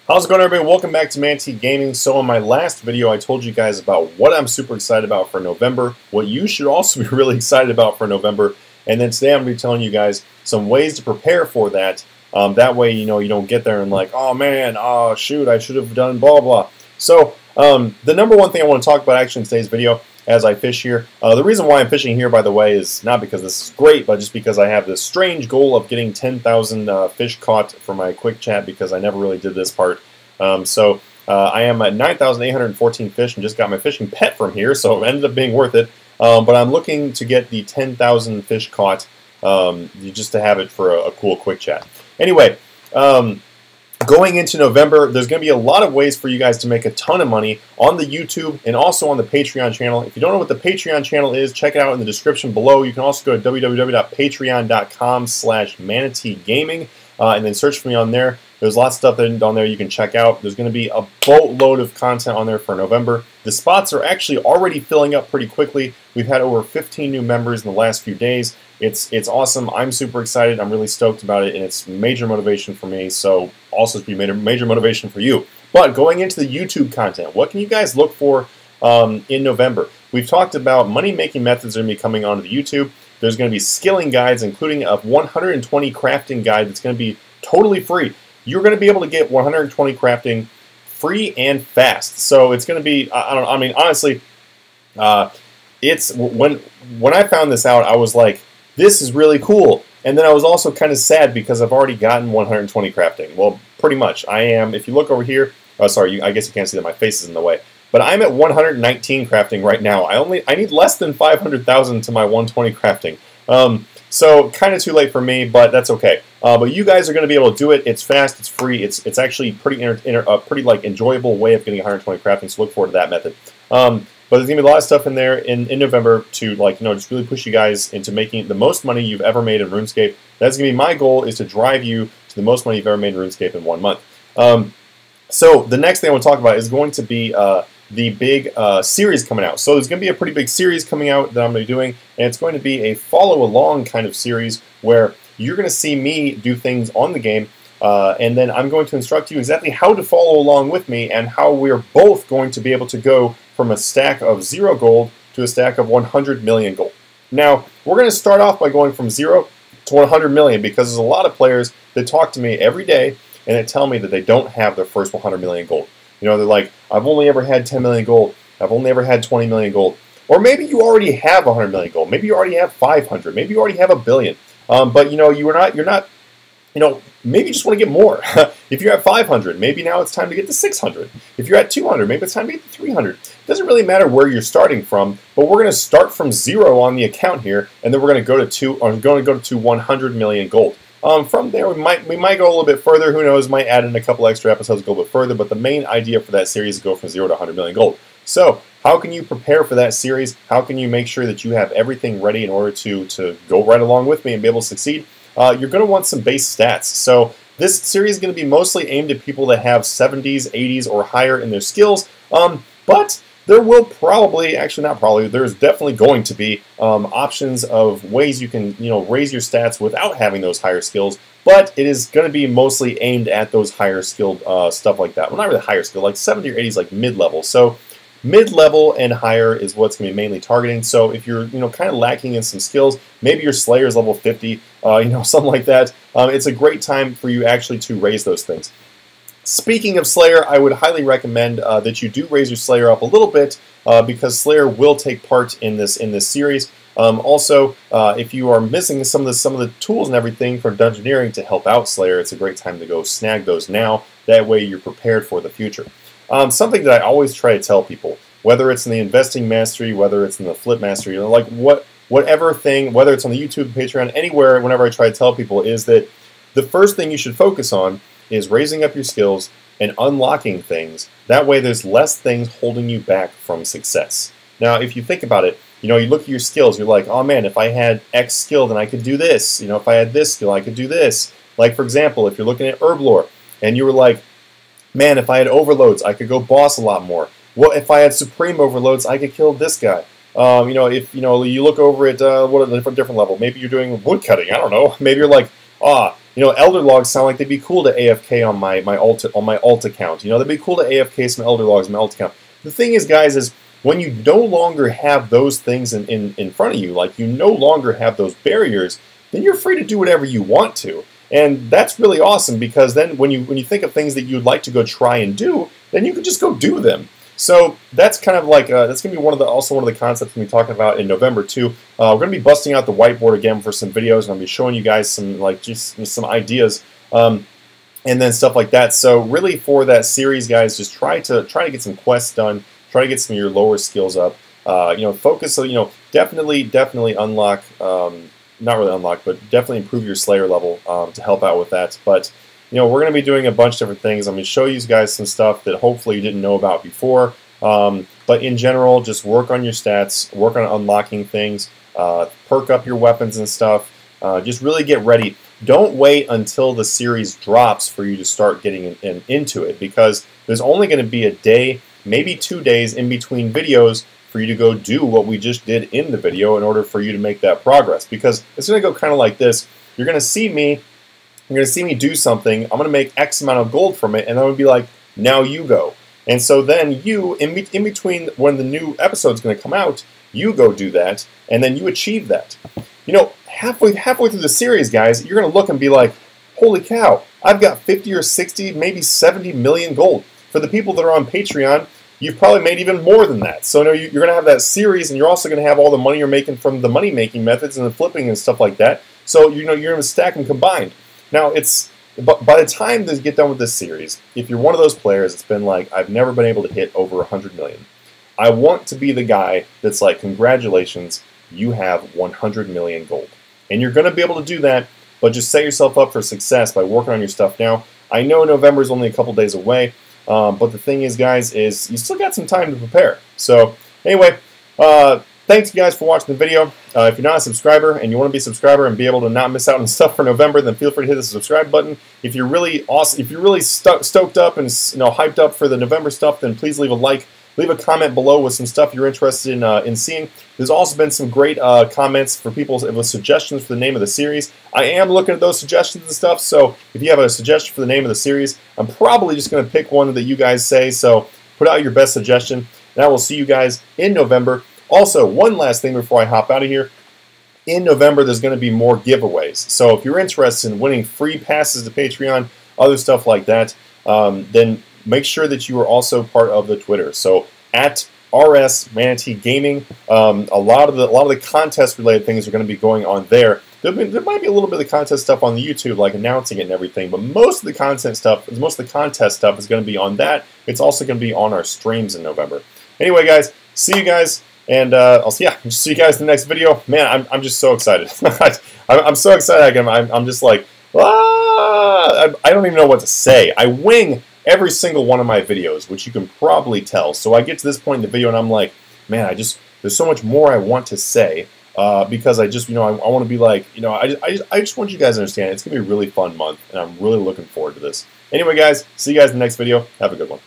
How's it going, everybody? Welcome back to Manatee Gaming. So in my last video, I told you guys about what I'm super excited about for November, what you should also be really excited about for November, and then today I'm going to be telling you guys some ways to prepare for that. That way, you don't get there and like, oh man, oh shoot, I should have done blah blah. So the number one thing I want to talk about actually in today's video as I fish here. The reason why I'm fishing here, by the way, is not because this is great, but just because I have this strange goal of getting 10,000 fish caught for my quick chat, because I never really did this part. I am at 9,814 fish and just got my fishing pet from here, so it ended up being worth it. But I'm looking to get the 10,000 fish caught just to have it for a cool quick chat. Anyway, going into November, there's going to be a lot of ways for you guys to make a ton of money on the YouTube and also on the Patreon channel. If you don't know what the Patreon channel is, check it out in the description below. You can also go to www.patreon.com/Manatee Gaming and then search for me on there. There's lots of stuff on there you can check out. There's going to be a boatload of content on there for November. The spots are actually already filling up pretty quickly. We've had over 15 new members in the last few days. It's awesome. I'm super excited. I'm really stoked about it, and it's major motivation for me. So also to be major motivation for you. But going into the YouTube content, what can you guys look for in November? We've talked about money-making methods that are going to be coming onto the YouTube. There's going to be skilling guides, including a 120 crafting guide that's going to be totally free. You're going to be able to get 120 crafting free and fast. So it's going to be, I mean, honestly, it's when I found this out, I was like, this is really cool. And then I was also kind of sad because I've already gotten 120 crafting. Well, pretty much. I am, if you look over here, oh, sorry, I guess you can't see that my face is in the way. But I'm at 119 crafting right now. I need less than 500,000 to my 120 crafting. So kind of too late for me, but that's okay. But you guys are going to be able to do it. It's fast, it's free, it's actually pretty like enjoyable way of getting 120 crafting. So look forward to that method. But there's going to be a lot of stuff in there in November to just really push you guys into making the most money you've ever made in RuneScape. That's going to be my goal, is to drive you to the most money you've ever made in RuneScape in 1 month. So the next thing I want to talk about is going to be the big series coming out. So there's going to be a pretty big series coming out that I'm going to be doing, and it's going to be a follow-along kind of series where you're going to see me do things on the game, and then I'm going to instruct you exactly how to follow along with me and how we're both going to be able to go from a stack of 0 gold to a stack of 100 million gold. Now, we're going to start off by going from 0 to 100 million, because there's a lot of players that talk to me every day and they tell me that they don't have their first 100 million gold. They're like, I've only ever had 10 million gold. I've only ever had 20 million gold. Or maybe you already have 100 million gold. Maybe you already have 500. Maybe you already have 1 billion. But you're not. Maybe you just want to get more. If you're at 500, maybe now it's time to get to 600. If you're at 200, maybe it's time to get to 300. It doesn't really matter where you're starting from, but we're going to start from 0 on the account here, and then we're going to go to 100 million gold. From there, we might go a little bit further. Who knows? Might add in a couple extra episodes to go a bit further. But the main idea for that series is to go from 0 to 100 million gold. So, how can you prepare for that series? How can you make sure that you have everything ready in order to go right along with me and be able to succeed? You're going to want some base stats. So, this series is going to be mostly aimed at people that have 70s, 80s, or higher in their skills. But there will probably, actually not probably, there's definitely going to be options of ways you can, raise your stats without having those higher skills, but it is going to be mostly aimed at those higher skilled stuff like that. Well, not really higher skill, like 70 or 80 is like mid-level. So mid-level and higher is what's going to be mainly targeting. So if you're, kind of lacking in some skills, maybe your Slayer is level 50, something like that, it's a great time for you actually to raise those things. Speaking of Slayer, I would highly recommend that you do raise your Slayer up a little bit, because Slayer will take part in this series. Also, if you are missing some of the tools and everything for Dungeoneering to help out Slayer, it's a great time to go snag those now. That way, you're prepared for the future. Something that I always try to tell people, whether it's in the investing mastery, whether it's in the flip mastery, like whatever thing, whether it's on the YouTube, Patreon, anywhere, whenever I try to tell people, is that the first thing you should focus on is raising up your skills and unlocking things. That way there's less things holding you back from success. Now, if you think about it, you look at your skills, you're like, oh man, if I had X skill, then I could do this. If I had this skill, I could do this. Like, for example, if you're looking at herb lore, and you were like, man, if I had overloads, I could go boss a lot more. Well, if I had supreme overloads, I could kill this guy. If you look over at what a different level, maybe you're doing wood cutting, I don't know. Maybe you're like, Elder Logs sound like they'd be cool to AFK on my alt account. They'd be cool to AFK some Elder Logs on my alt account. The thing is, guys, is when you no longer have those things in front of you, like you no longer have those barriers, then you're free to do whatever you want to. And that's really awesome, because then when you think of things that you'd like to go try and do, then you can just go do them. So that's kind of like that's going to be also one of the concepts we'll be talking about in November too. We're going to be busting out the whiteboard again for some videos, and I'll be showing you guys some just some ideas and then stuff like that. So really for that series, guys, just try to get some quests done. Try to get some of your lower skills up. Focus. So definitely unlock. Not really unlock, but definitely improve your Slayer level to help out with that. But we're going to be doing a bunch of different things. I'm going to show you guys some stuff that hopefully you didn't know about before. But in general, just work on your stats, work on unlocking things, perk up your weapons and stuff. Just really get ready. Don't wait until the series drops for you to start getting into it, because there's only going to be a day, maybe 2 days in between videos for you to go do what we just did in the video in order for you to make that progress. Because it's going to go kind of like this. You're going to see me do something. I'm going to make X amount of gold from it, and I'm going to be like, now you go. And so then you, in between when the new episode's going to come out, you go do that, and then you achieve that. Halfway through the series, guys, you're going to look and be like, holy cow, I've got 50 or 60, maybe 70 million gold. For the people that are on Patreon, you've probably made even more than that. So you're going to have that series, and you're also going to have all the money you're making from the money-making methods and the flipping and stuff like that. So you're going to stack them combined. Now, but by the time they get done with this series, if you're one of those players that's been like, I've never been able to hit over 100 million, I want to be the guy that's like, congratulations, you have 100 million gold. And you're going to be able to do that, but just set yourself up for success by working on your stuff now. I know November is only a couple days away, but the thing is, guys, is you still got some time to prepare. So anyway, thanks you guys for watching the video. If you're not a subscriber and you want to be a subscriber and be able to not miss out on stuff for November, then feel free to hit the subscribe button. If you're really awesome, if you're really stoked up and hyped up for the November stuff, then please leave a like. Leave a comment below with some stuff you're interested in seeing. There's also been some great comments for people with suggestions for the name of the series. I am looking at those suggestions and stuff, so if you have a suggestion for the name of the series, I'm probably just going to pick one that you guys say, so put out your best suggestion, and I will see you guys in November. Also, one last thing before I hop out of here. In November, there's going to be more giveaways. So if you're interested in winning free passes to Patreon, other stuff like that, then make sure that you are also part of the Twitter. So at RS Manatee Gaming, a lot of the contest related things are going to be going on there. There might be a little bit of the contest stuff on the YouTube, like announcing it and everything, but most of the contest stuff is going to be on that. It's also going to be on our streams in November. Anyway, guys, see you guys, and I'll see you guys in the next video. Man, I'm just so excited. I'm so excited. I'm just like, I don't even know what to say. I wing every single one of my videos, which you can probably tell. So I get to this point in the video and I'm like, man, there's so much more I want to say because I just, I want to be like, I just want you guys to understand it's going to be a really fun month and I'm really looking forward to this. Anyway, guys, see you guys in the next video. Have a good one.